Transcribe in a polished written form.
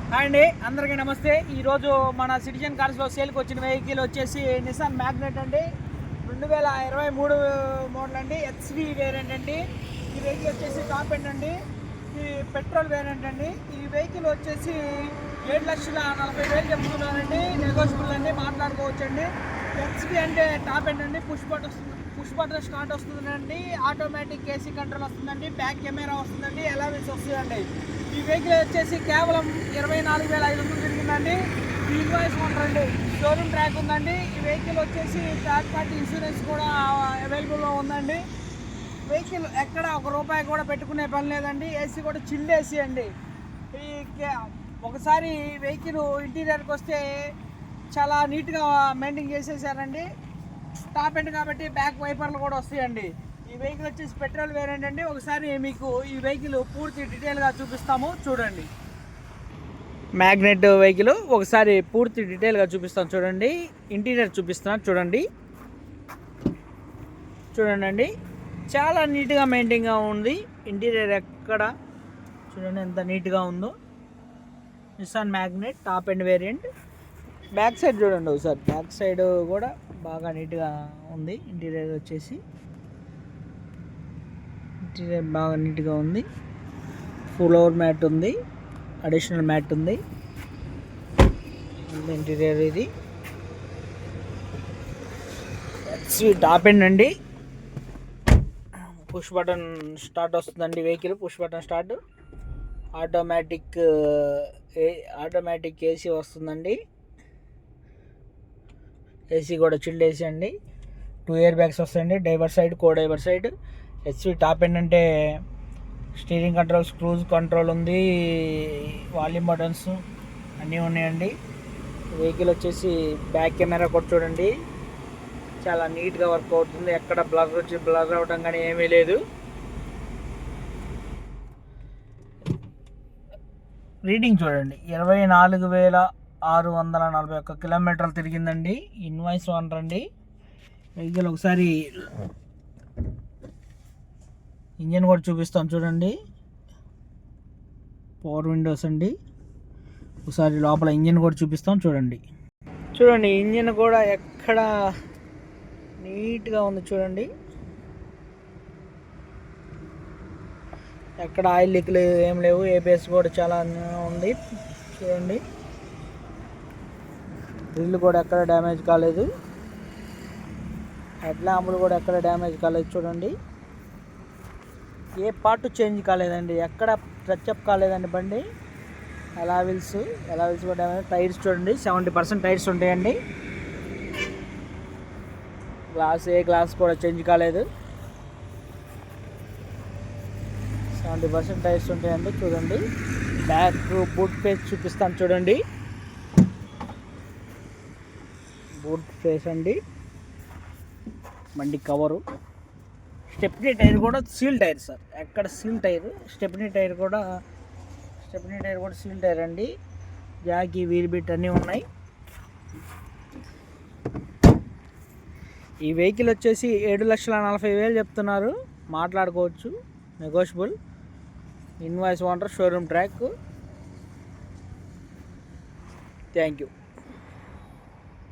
Hi అండి, అందరికీ నమస్తే. ఈరోజు మన సిటిజన్ కార్స్లో సేల్కి వచ్చిన వెహికల్ వచ్చేసి నిసాన్ మ్యాగ్నెట్ అండి. 2023 మోడల్ అండి. హెచ్వి వేరియంట్ అండి. ఈ వెహికల్ వచ్చేసి టాప్ ఎండ్ అండి. ఈ పెట్రోల్ వేరియంట్ అండి. ఈ వెహికల్ వచ్చేసి 7,40,000 చెప్తున్నానండి. నెగోషియబుల్ అండి, మాట్లాడుకోవచ్చండి. హెచ్వి అంటే టాప్ ఎండ్ అండి. పుష్ బటన్ స్టార్ట్ వస్తుందండి. ఆటోమేటిక్ ఏసీ కంట్రోల్ వస్తుందండి. బ్యాక్ కెమెరా వస్తుందండి. అలవెన్స్ వస్తుందండి. ఈ వెహికల్ వచ్చేసి కేవలం 24,500 తిరిగిందండి. ఈ ఇన్వాయిస్ ఉంటుందండి. షోరూమ్ ట్రాక్ ఉందండి. ఈ వెహికల్ వచ్చేసి థర్డ్ పార్టీ ఇన్సూరెన్స్ కూడా అవైలబుల్లో ఉందండి. వెహికల్ ఎక్కడ ₹1 కూడా పెట్టుకునే పని లేదండి. ఏసీ కూడా చిల్డ్ ఏసీ అండి. ఈ ఒకసారి వెహికల్ ఇంటీరియర్కి వస్తే చాలా నీట్గా మెయింటైన్ చేసేసారండి. టాప్ ఎండ్ కాబట్టి బ్యాక్ వైపర్లు కూడా వస్తాయండి. ఈ వెహికల్ వచ్చేసి పెట్రోల్ వేరియంట్ అండి. ఒకసారి మీకు ఈ వెహికల్ పూర్తి డీటెయిల్గా చూపిస్తాము, చూడండి. మ్యాగ్నెట్ వెహికల్ ఒకసారి పూర్తి డీటెయిల్గా చూపిస్తాను, చూడండి. ఇంటీరియర్ చూపిస్తున్నాను, చూడండి. చూడండి, చాలా నీట్గా మెయింటైన్గా ఉంది. ఇంటీరియర్ ఎక్కడ చూడండి ఎంత నీట్గా ఉందో. Nissan Magnite top end variant. Back side చూడండి ఒకసారి. బ్యాక్ సైడ్ కూడా బాగా నీట్గా ఉంది. ఇంటీరియర్ వచ్చేసి ఇంటీరియర్ బాగా నీట్గా ఉంది. ఫ్లోర్ మ్యాట్ ఉంది, అడిషనల్ మ్యాట్ ఉంది. ఇంటీరియర్ ఇది టాప్ ఎండ్ అండి. పుష్ బటన్ స్టార్ట్ వస్తుందండి. Vehicle push button start. Automatic AC వస్తుందండి. ఏసీ కూడా చిల్డ్ ఏసీ అండి. 2 ఇయర్ బ్యాగ్స్ వస్తాయండి. డ్రైవర్ సైడ్, కో driver side. HV top end అంటే స్టీరింగ్ కంట్రోల్స్, క్రూజ్ కంట్రోల్ ఉంది, వాల్యూమ్ బటన్స్ అన్నీ ఉన్నాయండి. వెహికల్ వచ్చేసి బ్యాక్ కెమెరా కూడా చూడండి చాలా నీట్గా వర్క్ అవుతుంది. ఎక్కడ బ్లర్ అవడం కానీ ఏమీ లేదు. రీడింగ్ చూడండి, 24,641 కిలోమీటర్లు తిరిగిందండి. ఇన్వాయిస్ అండి. వెహికల్ ఒకసారి ఇంజన్ కూడా చూపిస్తాం, చూడండి. పవర్ విండోస్ అండి. ఒకసారి లోపల ఇంజన్ కూడా చూపిస్తాం, చూడండి. ఇంజన్ కూడా ఎక్కడ నీట్గా ఉంది, చూడండి. ఎక్కడ ఆయిల్ లీక్లు ఏం లేవు. ఏబిఎస్ కూడా చాలా ఉంది, చూడండి. డ్రిల్ కూడా ఎక్కడ డ్యామేజ్ కాలేదు. హెడ్ ల్యాంపులు కూడా ఎక్కడ డ్యామేజ్ కాలేదు, చూడండి. ఏ పార్ట్ చేంజ్ కాలేదండి, ఎక్కడ టచ్అప్ కాలేదండి బండి. అలావిల్స్ కూడా డ్యామేజ్. టైర్స్ చూడండి, 70% టైర్స్ ఉంటాయండి. గ్లాస్ కూడా చేంజ్ కాలేదు. 70% టైర్స్ ఉంటాయండి, చూడండి. బ్యాక్ బూట్ ఫేస్ చూపిస్తాను, చూడండి. బూట్ ఫేస్ అండి. బండి కవరు. స్టెప్నీ టైర్ కూడా సీల్ టైర్ సార్. ఎక్కడ సీల్ టైర్. స్టెప్నీ టైర్ కూడా సీల్ టైర్ అండి. జాకీ, వీల్ బిట్ అన్నీ ఉన్నాయి. ఈ వెహికల్ వచ్చేసి 7,40,000 చెప్తున్నారు, మాట్లాడుకోవచ్చు, negotiable. Invoice owner, showroom track. Thank you.